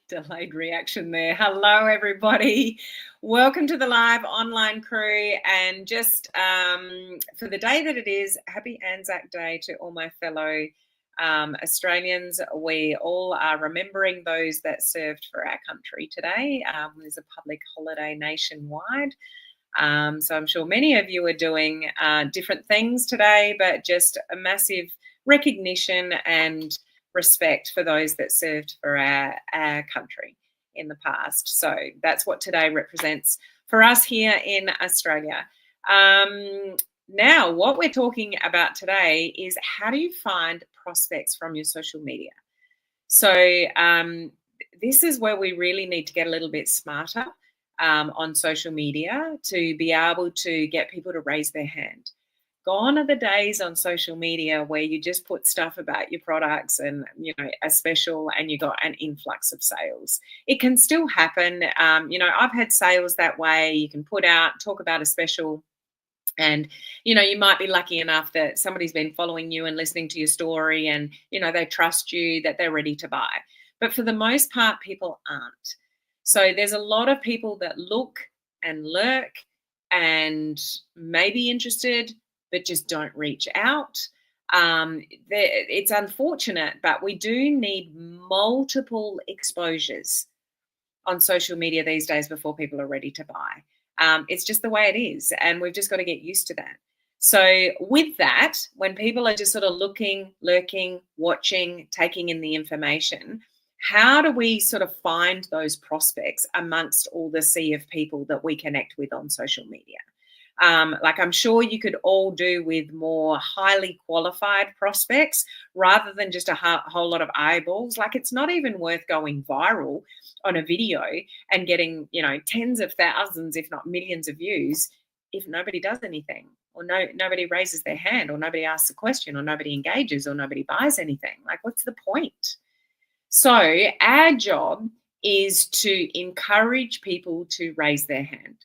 Delayed reaction there. Hello, everybody. Welcome to the live online crew. And just for the day that it is, happy Anzac Day to all my fellow Australians. We all are remembering those that served for our country today. There's a public holiday nationwide. So I'm sure many of you are doing different things today, but just a massive recognition and respect for those that served for our country in the past. So that's what today represents for us here in Australia. Now, what we're talking about today is how do you find prospects from your social media? So this is where we really need to get a little bit smarter on social media to be able to get people to raise their hand. Gone are the days on social media where you just put stuff about your products and, a special and you got an influx of sales. It can still happen. I've had sales that way. You can talk about a special, and, you might be lucky enough that somebody's been following you and listening to your story and, they trust you, that they're ready to buy. But for the most part, people aren't. So there's a lot of people that look and lurk and may be interested, but just don't reach out. It's unfortunate, but we do need multiple exposures on social media these days before people are ready to buy. It's just the way it is, and we've just got to get used to that. So with that, when people are just sort of looking, lurking, watching, taking in the information, how do we sort of find those prospects amongst all the sea of people that we connect with on social media? Like I'm sure you could all do with more highly qualified prospects rather than just a whole lot of eyeballs. Like it's not even worth going viral on a video and getting, tens of thousands, if not millions of views if nobody does anything or nobody raises their hand or nobody asks a question or nobody engages or nobody buys anything. Like what's the point? So our job is to encourage people to raise their hand.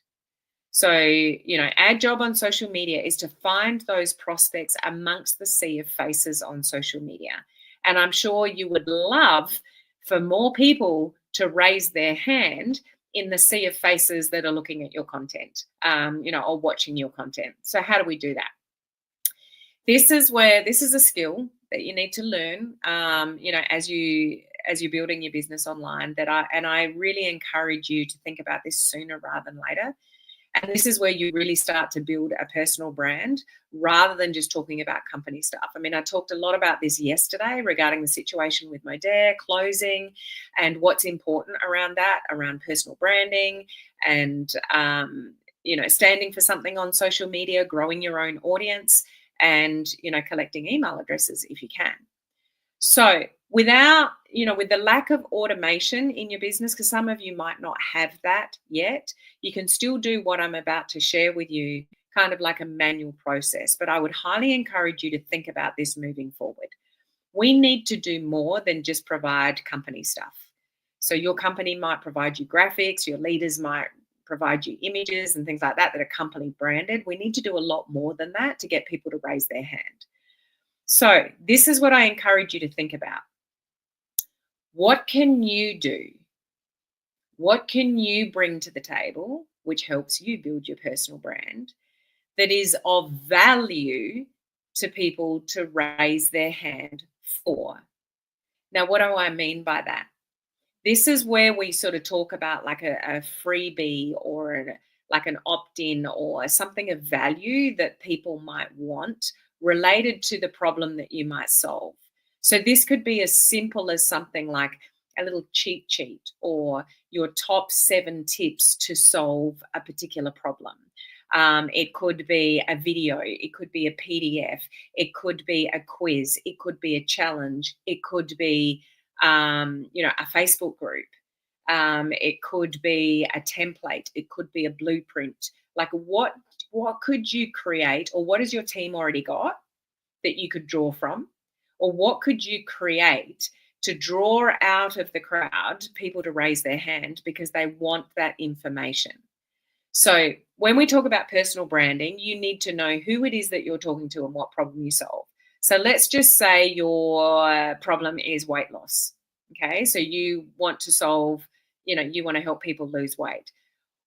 So, our job on social media is to find those prospects amongst the sea of faces on social media. And I'm sure you would love for more people to raise their hand in the sea of faces that are looking at your content, or watching your content. So how do we do that? This is a skill that you need to learn, as you're building your business online. I really encourage you to think about this sooner rather than later. And this is where you really start to build a personal brand rather than just talking about company stuff. I mean, I talked a lot about this yesterday regarding the situation with Modere closing and what's important around that, around personal branding and, standing for something on social media, growing your own audience and, collecting email addresses if you can. So with the lack of automation in your business, because some of you might not have that yet, you can still do what I'm about to share with you, kind of like a manual process. But I would highly encourage you to think about this moving forward. We need to do more than just provide company stuff. So your company might provide you graphics, your leaders might provide you images and things like that are company branded. We need to do a lot more than that to get people to raise their hand. So this is what I encourage you to think about. What can you do? What can you bring to the table, which helps you build your personal brand, that is of value to people to raise their hand for? Now, what do I mean by that? This is where we sort of talk about like a freebie or like an opt-in or something of value that people might want related to the problem that you might solve. So this could be as simple as something like a little cheat sheet or your top 7 tips to solve a particular problem. It could be a video, it could be a PDF, it could be a quiz, it could be a challenge, it could be, a Facebook group. It could be a template, it could be a blueprint. Like what could you create, or what has your team already got that you could draw from? Or what could you create to draw out of the crowd people to raise their hand because they want that information? So when we talk about personal branding, you need to know who it is that you're talking to and what problem you solve. So let's just say your problem is weight loss. Okay, so you want to solve, you want to help people lose weight.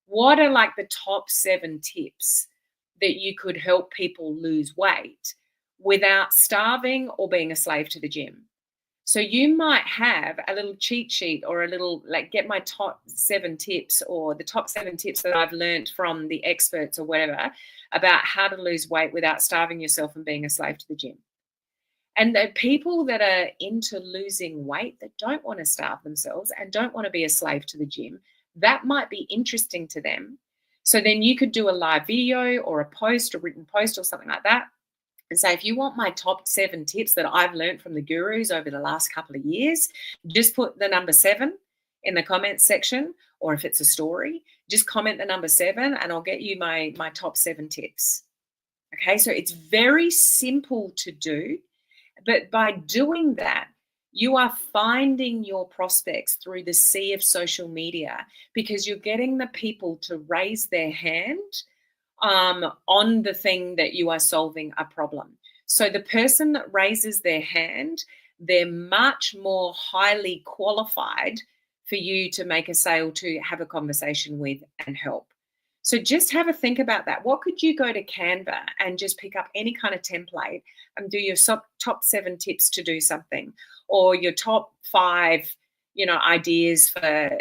What are like the top 7 tips that you could help people lose weight without starving or being a slave to the gym? So you might have a little cheat sheet or a little like get my top 7 tips or the top 7 tips that I've learned from the experts or whatever about how to lose weight without starving yourself and being a slave to the gym. And the people that are into losing weight that don't want to starve themselves and don't want to be a slave to the gym, that might be interesting to them. So then you could do a live video or a post, a written post or something like that, and say, if you want my top 7 tips that I've learned from the gurus over the last couple of years, just put the number 7 in the comments section, or if it's a story, just comment the number 7 and I'll get you my top 7 tips. Okay, so it's very simple to do. But by doing that, you are finding your prospects through the sea of social media because you're getting the people to raise their hand on the thing that you are solving a problem. So the person that raises their hand, they're much more highly qualified for you to make a sale, to have a conversation with and help. So just have a think about that. What could you go to Canva and just pick up any kind of template and do your top 7 tips to do something, or your top 5, ideas for,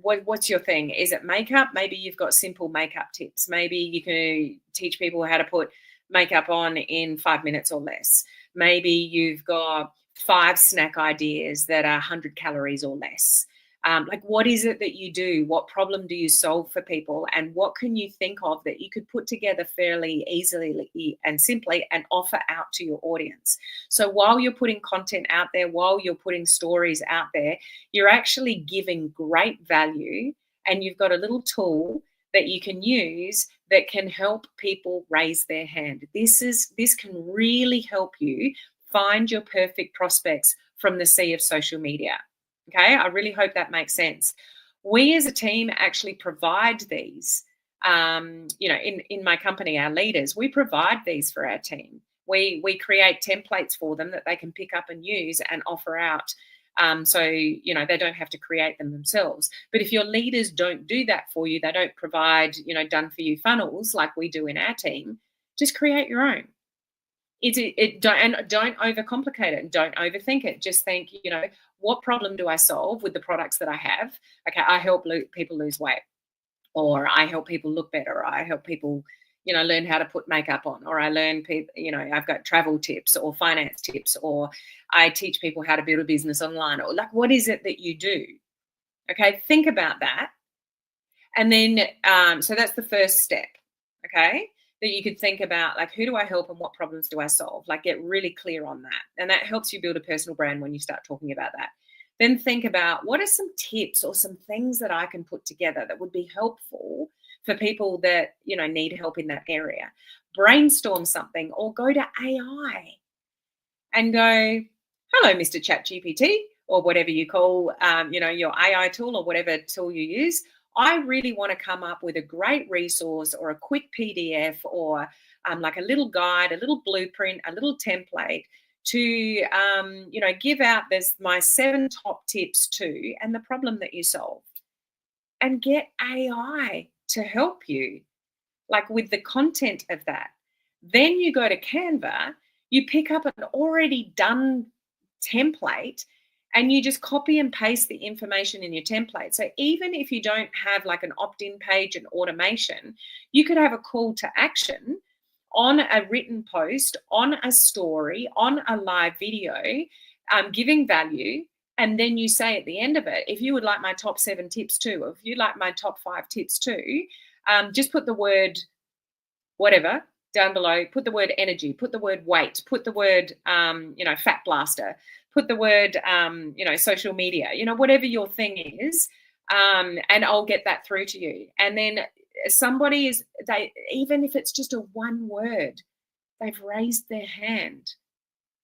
what's your thing? Is it makeup? Maybe you've got simple makeup tips. Maybe you can teach people how to put makeup on in 5 minutes or less. Maybe you've got 5 snack ideas that are 100 calories or less. Like, what is it that you do? What problem do you solve for people? And what can you think of that you could put together fairly easily and simply and offer out to your audience? So while you're putting content out there, while you're putting stories out there, you're actually giving great value, and you've got a little tool that you can use that can help people raise their hand. This can really help you find your perfect prospects from the sea of social media. Okay, I really hope that makes sense. We as a team actually provide these. In my company, our leaders, we provide these for our team. We create templates for them that they can pick up and use and offer out. So they don't have to create them themselves. But if your leaders don't do that for you, they don't provide done for you funnels like we do in our team, just create your own. Don't overcomplicate it and don't overthink it. Just think, what problem do I solve with the products that I have? Okay, I help people lose weight, or I help people look better, or I help people, learn how to put makeup on, or I learn people, I've got travel tips or finance tips, or I teach people how to build a business online, or like, what is it that you do? Okay, think about that. And then, so that's the first step. Okay, that you could think about, like, who do I help and what problems do I solve? Like, get really clear on that. And that helps you build a personal brand when you start talking about that. Then think about, what are some tips or some things that I can put together that would be helpful for people that, need help in that area. Brainstorm something, or go to AI and go, hello, Mr. ChatGPT, or whatever you call, your AI tool or whatever tool you use. I really want to come up with a great resource or a quick PDF or like a little guide, a little blueprint, a little template to, give out this my 7 top tips to, and the problem that you solve, and get AI to help you, like with the content of that. Then you go to Canva, you pick up an already done template, and you just copy and paste the information in your template. So even if you don't have like an opt-in page and automation, you could have a call to action on a written post, on a story, on a live video, giving value. And then you say at the end of it, if you would like my top 7 tips too, or if you like my top 5 tips too, just put the word whatever down below, put the word energy, put the word weight, put the word, fat blaster, put the word, social media, whatever your thing is, and I'll get that through to you. And then even if it's just a one word, they've raised their hand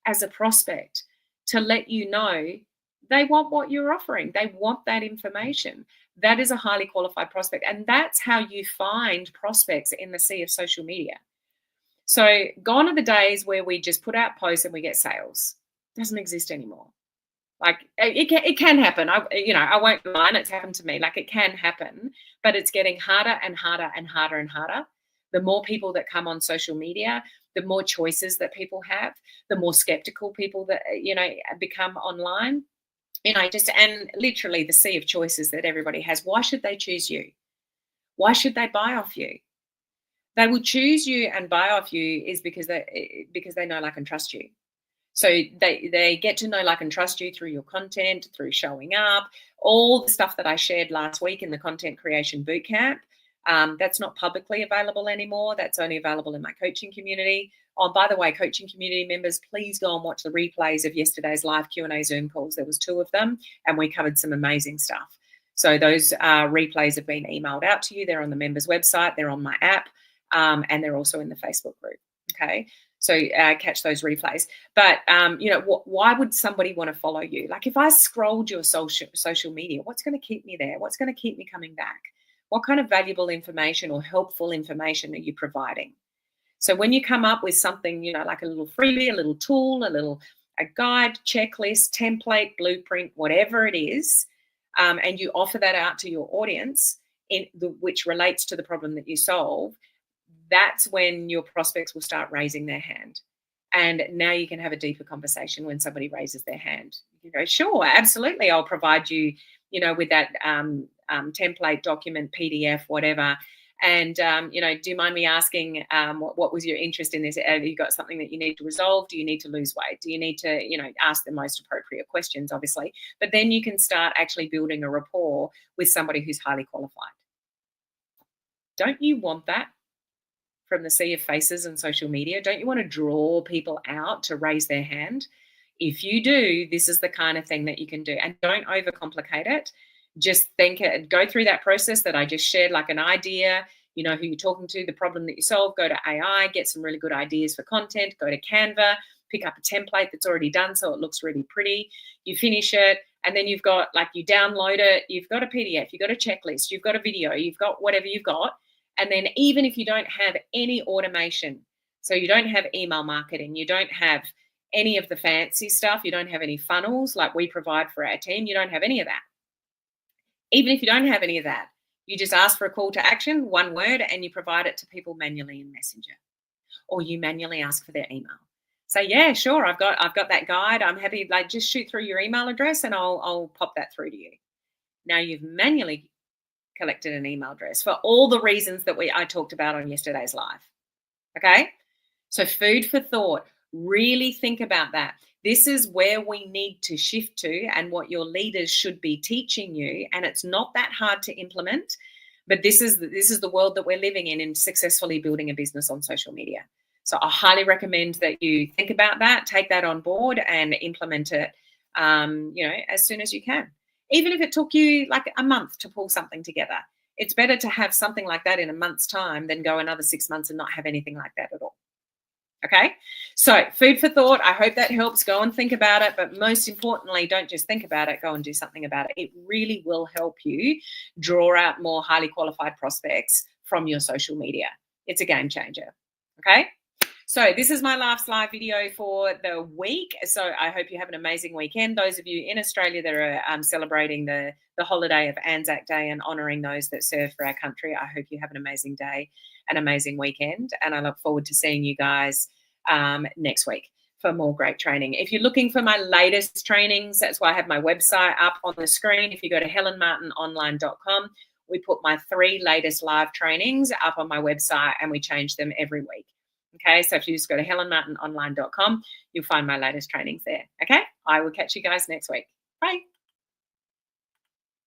as a prospect to let you know they want what you're offering. They want that information. That is a highly qualified prospect. And that's how you find prospects in the sea of social media. So gone are the days where we just put out posts and we get sales. It doesn't exist anymore. Like it can happen. I won't lie, it's happened to me. Like it can happen, but it's getting harder and harder and harder and harder. The more people that come on social media, the more choices that people have, the more skeptical people that become online. And literally the sea of choices that everybody has. Why should they choose you? Why should they buy off you? They will choose you and buy off you is because they know, like, and trust you. So they get to know, like, and trust you through your content, through showing up, all the stuff that I shared last week in the Content Creation Bootcamp. That's not publicly available anymore. That's only available in my coaching community. Oh, by the way, coaching community members, please go and watch the replays of yesterday's live Q&A Zoom calls. There was 2 of them, and we covered some amazing stuff. So those replays have been emailed out to you. They're on the members' website. They're on my app, and they're also in the Facebook group. Okay. So catch those replays. But, why would somebody want to follow you? Like, if I scrolled your social media, what's going to keep me there? What's going to keep me coming back? What kind of valuable information or helpful information are you providing? So when you come up with something, like a little freebie, a little tool, a guide, checklist, template, blueprint, whatever it is, and you offer that out to your audience, which relates to the problem that you solve, that's when your prospects will start raising their hand. And now you can have a deeper conversation when somebody raises their hand. You can go, sure, absolutely, I'll provide you, with that template, document, PDF, whatever. And, do you mind me asking, what was your interest in this? Have you got something that you need to resolve? Do you need to lose weight? Do you need to, ask the most appropriate questions, obviously? But then you can start actually building a rapport with somebody who's highly qualified. Don't you want that from the sea of faces and social media? Don't you want to draw people out to raise their hand? If you do, this is the kind of thing that you can do. And don't overcomplicate it. Just think it, go through that process that I just shared, like an idea, who you're talking to, the problem that you solve, go to AI, get some really good ideas for content, go to Canva, pick up a template that's already done so it looks really pretty. You finish it, and then you've got, like, you download it, you've got a PDF, you've got a checklist, you've got a video, you've got whatever you've got. And then even if you don't have any automation, so you don't have email marketing, you don't have any of the fancy stuff, you don't have any funnels like we provide for our team, you don't have any of that. Even if you don't have any of that, you just ask for a call to action, 1 word, and you provide it to people manually in Messenger, or you manually ask for their email. Say, yeah, sure, I've got that guide. I'm happy. Like, just shoot through your email address, and I'll pop that through to you. Now you've manually collected an email address for all the reasons that I talked about on yesterday's live. Okay, so food for thought. Really think about that. This is where we need to shift to, and what your leaders should be teaching you. And it's not that hard to implement, but this is the world that we're living in successfully building a business on social media. So I highly recommend that you think about that, take that on board, and implement it, as soon as you can. Even if it took you like a month to pull something together, it's better to have something like that in a month's time than go another 6 months and not have anything like that at all. Okay, so food for thought. I hope that helps. Go and think about it, but most importantly, don't just think about it, go and do something about it. It really will help you draw out more highly qualified prospects from your social media. It's a game changer. Okay, so this is my last live video for the week. So I hope you have an amazing weekend. Those of you in Australia that are celebrating the holiday of Anzac Day and honouring those that serve for our country, I hope you have an amazing day, an amazing weekend, and I look forward to seeing you guys next week for more great training. If you're looking for my latest trainings, that's why I have my website up on the screen. If you go to helenmartinonline.com, we put my 3 latest live trainings up on my website, and we change them every week. Okay, so if you just go to helenmartinonline.com, you'll find my latest trainings there. Okay, I will catch you guys next week. Bye.